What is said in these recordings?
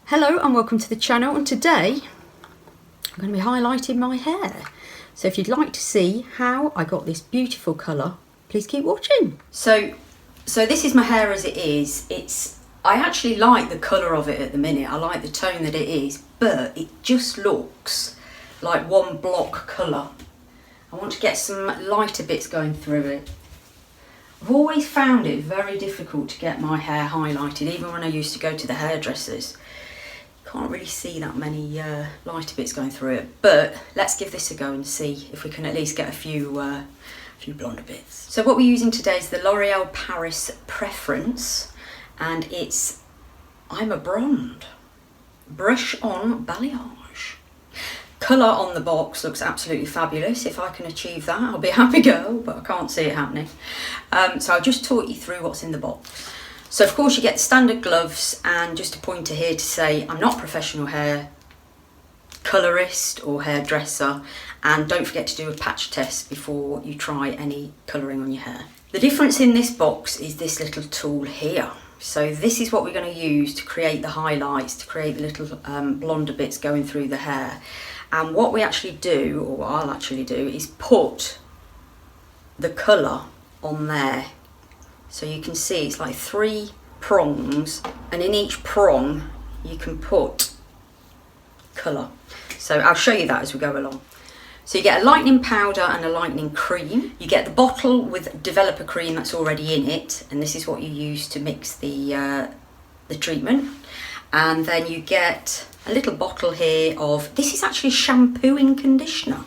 Hello and welcome to the channel, and today I'm going to be highlighting my hair. So if you'd like to see how I got this beautiful colour, please keep watching. So this is my hair as it is. I actually like the colour of it at the minute. I like the tone that it is, but it just looks like one block colour. I want to get some lighter bits going through it. I've always found it very difficult to get my hair highlighted, even when I used to go to the hairdressers. Can't really see that many lighter bits going through it, but let's give this a go and see if we can at least get a few blonder bits. So what we're using today is the L'Oreal Paris Preference, and it's I'm a Blonde Brush On Balayage. Colour on the box looks absolutely fabulous. If I can achieve that, I'll be a happy girl, but I can't see it happening. So I'll just talk you through what's in the box. So of course you get the standard gloves, and just a pointer here to say I'm not a professional hair colourist or hairdresser, and don't forget to do a patch test before you try any colouring on your hair. The difference in this box is this little tool here. So this is what we're going to use to create the highlights, to create the little blonder bits going through the hair. And what we actually do, or what I'll actually do, is put the colour on there. So you can see it's like 3 prongs, and in each prong you can put colour. So I'll show you that as we go along. So you get a lightening powder and a lightening cream. You get the bottle with developer cream that's already in it, and this is what you use to mix the treatment. And then you get a little bottle here of, this is actually shampoo and conditioner.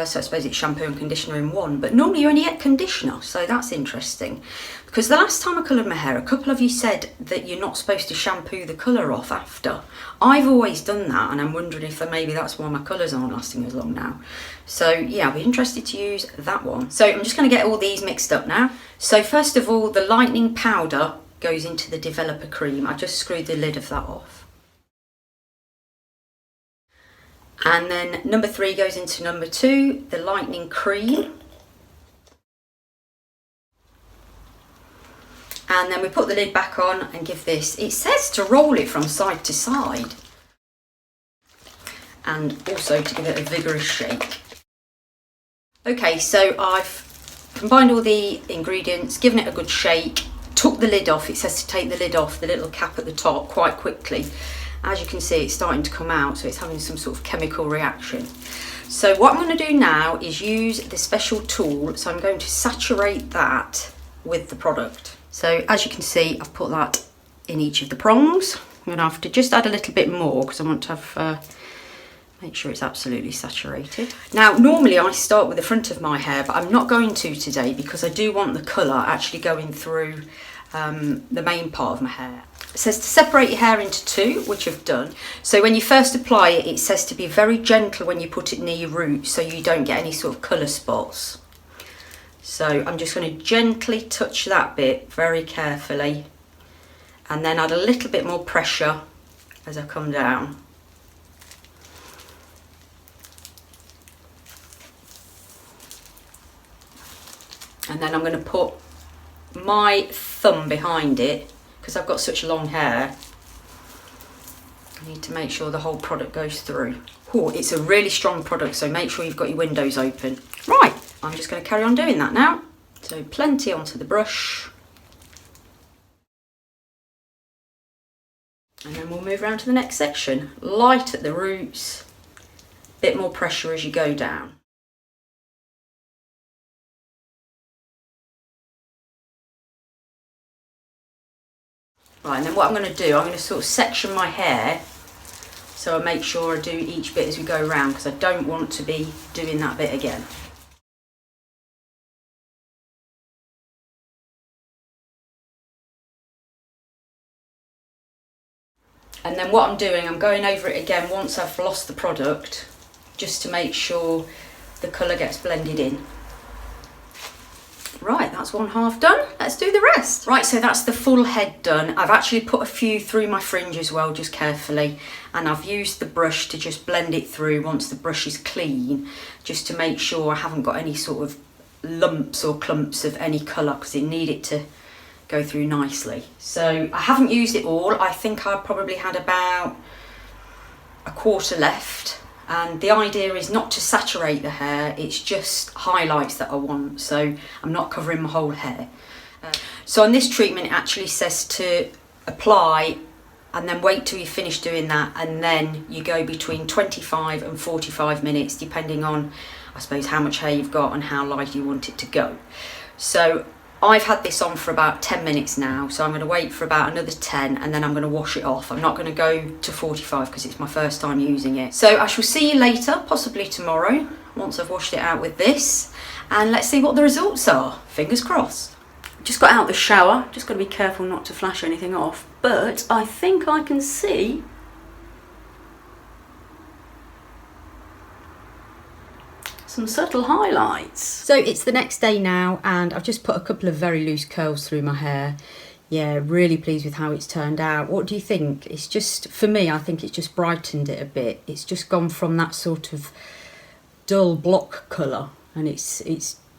So I suppose it's shampoo and conditioner in one, but normally you only get conditioner, so that's interesting. Because the last time I coloured my hair, a couple of you said that you're not supposed to shampoo the colour off after. I've always done that, and I'm wondering if maybe that's why my colours aren't lasting as long now. So yeah, I'll be interested to use that one. So I'm just going to get all these mixed up now. So first of all, the lightening powder goes into the developer cream. I just screwed the lid of that off. And then number 3 goes into number 2, the lightening cream. And then we put the lid back on and give this, it says to roll it from side to side. And also to give it a vigorous shake. Okay, so I've combined all the ingredients, given it a good shake, took the lid off. It says to take the lid off, the little cap at the top, quite quickly. As you can see, it's starting to come out, so it's having some sort of chemical reaction. So what I'm going to do now is use the special tool. So I'm going to saturate that with the product. So as you can see, I've put that in each of the prongs. I'm going to have to just add a little bit more because I want to have make sure it's absolutely saturated. Now, normally I start with the front of my hair, but I'm not going to today because I do want the colour actually going through the main part of my hair. It says to separate your hair into 2, which I've done. So when you first apply it, it says to be very gentle when you put it near your roots so you don't get any sort of colour spots. So I'm just going to gently touch that bit very carefully, and then add a little bit more pressure as I come down. And then I'm going to put my thumb behind it, because I've got such long hair. I need to make sure the whole product goes through. Oh, it's a really strong product, so make sure you've got your windows open. Right, I'm just going to carry on doing that now. So plenty onto the brush. And then we'll move around to the next section. Light at the roots, bit more pressure as you go down. Right, and then what I'm going to do, I'm going to sort of section my hair so I make sure I do each bit as we go around, because I don't want to be doing that bit again. And then what I'm doing, I'm going over it again once I've lost the product, just to make sure the colour gets blended in. Right, that's one half done. Let's do the rest. Right, so that's the full head done. I've actually put a few through my fringe as well, just carefully. And I've used the brush to just blend it through once the brush is clean, just to make sure I haven't got any sort of lumps or clumps of any colour, because you need it to go through nicely. So I haven't used it all. I think I probably had about a quarter left, and the idea is not to saturate the hair, it's just highlights that I want, so I'm not covering my whole hair. So on this treatment it actually says to apply and then wait till you finish doing that, and then you go between 25 and 45 minutes depending on, I suppose, how much hair you've got and how light you want it to go. So I've had this on for about 10 minutes now, so I'm going to wait for about another 10 and then I'm going to wash it off. I'm not going to go to 45 because it's my first time using it. So I shall see you later, possibly tomorrow, once I've washed it out with this, and let's see what the results are. Fingers crossed. Just got out the shower, just got to be careful not to flash anything off, but I think I can see some subtle highlights. So it's the next day now and I've just put a couple of very loose curls through my hair. Yeah, really pleased with how it's turned out. What do you think? It's just, for me, I think it's just brightened it a bit. It's just gone from that sort of dull block colour, and it's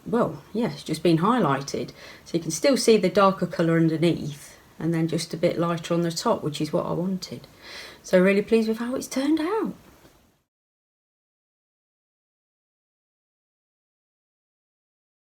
well, yeah, it's just been highlighted. So you can still see the darker colour underneath and then just a bit lighter on the top, which is what I wanted. So really pleased with how it's turned out.